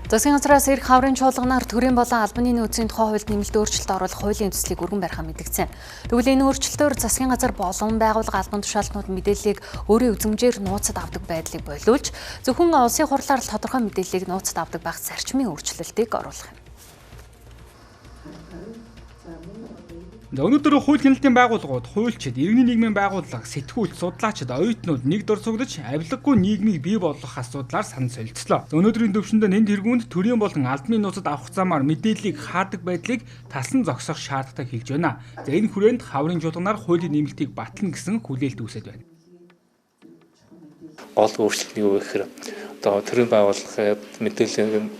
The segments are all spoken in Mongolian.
Засгийн газраас эрх хаврын чуулганаар төрийн болон албаны нөөцийн тухай хуульд нэмэлт өөрчлөлт оруулах хуулийн төслийг өргөн барихаа мэдгдсэн. Тэгвэл энэ өөрчлөлтөөр засгийн газар болон байгууллага албан тушаалтнууд мэдээллийг өөрийн үзмжээр нууцад авдаг байдлыг болиулж, зөвхөн улсын хурлаар л тодорхой мэдээллийг нууцад авдаг байх зарчмын өөрчлөлтийг оруулах юм. Өнөөдөр хууль хяналтын байгууллагууд, хуульчид, иргэний нийгмийн байгууллага, сэтгүүлч, судлаачид, оюутнууд нэг дор цуглаж авилгагүй нийгмийг бий болгох асуудлаар санал солилцлоо. Өнөөдрийн төвшөнд энэ тэргуунд төрийн болон албаны нууцад авах замаар мэдээллийг хаадаг байдлыг тасан зогсоох шаардлагатай хэлж байна. За энэ хүрээнд хаврын чуулганаар хуулийн нэмэлтийг батлана гэсэн хүлээлт үүсэж байна. Гол өөрчлөлт нь юу вэ гэхээр одоо төрийн байгууллага мэдээлэл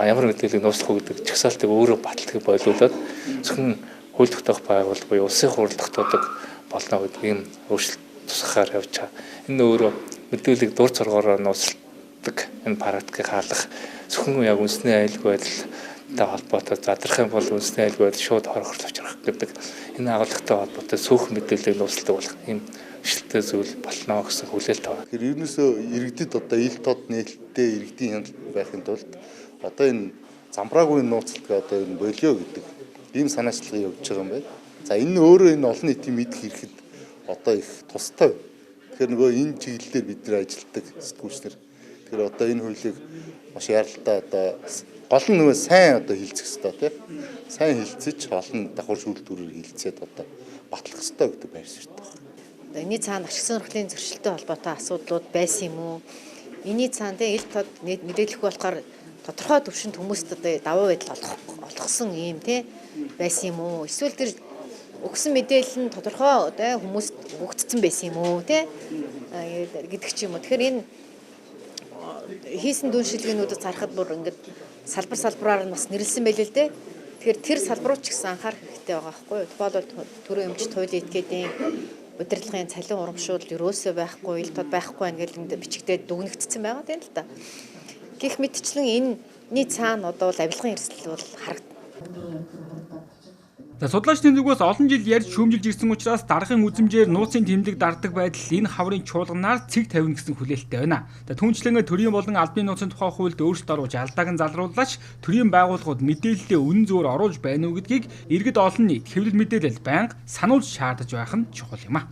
ямар мэдээллийг нууцлах уу гэдэг чагсаалтыг өөрөө баталдаг болиулаад зөвхөн хууль тогтоох байгууллага буюу улсын хурал тогтоодог болно гэдэг ийм өөрчлөлт тусахаар явж байгаа. Энэ өөрөө мэдээллийг дур зоргоороо нууцладаг энэ практикийг хаалгах зөвхөн яг үндэсний аюулгүй байдалтай холбоотой задрах юм бол үндэсний аюулгүй байдал шууд хорхорт авчрах гэдэг энэ агуулгатай холбоотой сүүх мэдээллийг нууцладаг болох ийм шилтэй зүйл болно гэсэн хүлээлт байна. Тэгэхээр ерөнөөсөө иргэдэд одоо ил тод нээлттэй иргэдийн хяналт байхын тулд одоо энэ замбраагүй нууцлага одоо энэ болио гэдэг ийм санаачлагыг явуулж байгаа юм байна. За энэ өөрөө энэ олон нийтийн мэдэх хэрэгэд одоо их тустай. Тэгэхээр нөгөө энэ чиглэлээр бид нэр ажилладаг сэтгүүлчнэр. Тэгэхээр одоо энэ хуулийг маш яралтай одоо гол нь нөгөө сайн одоо хилцэх хэрэгтэй тийм. Сайн хилцэж олон давхар шүүлтүүрээр хилцээд одоо батлах хэрэгтэй гэдэг байр суурьтай байна. Энийн цаана ашиг сонирхлын зөрчилтэй холбоотой асуудлууд байсан юм уу? Энийн цаана ил тод мэдээлэх болохоор тодорхой төвшөнд хүмүүст одоо даваа байдал олгосон юм тий байсан юм уу? Эсвэл тэр өгсөн мэдээлэл нь тодорхой одоо хүмүүст өгөгдсөн байсан юм уу тий гэдэг ч юм уу. Тэгэхээр энэ хийсэн дүн шилгээнүүдэд зарахад бүр ингээд салбараар нь бас нэрлсэн байл л дээ. Тэгэхээр тэр салбарууд ч гэсэн анхаарах хэрэгтэй байгаа байхгүй юу? Тухайлбал төрийн өмчт хуулийн этгээдийн удирдлагын цалин урамшуул ерөөсөө байхгүй, ил тод байхгүй ингээд бичигдээд дүгнэгдсэн байгаа тийм л да. Гэх мэтчлэн энэний цаана одоо бол авилгын эрсдэл бол харагдана. За судлаачдын зүгээс олон жил ярьж шүүмжилж ирсэн учраас даргын үзмжээр нууцын тэмдэг дарддаг байдал энэ хаврын чуулганаар цэг тавина гэсэн хүлээлттэй байна. За түүнчлэн төрийн болон албаны нууцын тухай хуульд өөрчлөлт оруулж алдааг нь залруулаач төрийн байгууллагууд мэдээлэлээ үнэн зөвөр оруулж байна уу гэдгийг иргэд олон нийт хэвлэл мэдээлэл байнга сануулж шаардаж байх нь чухал юм а.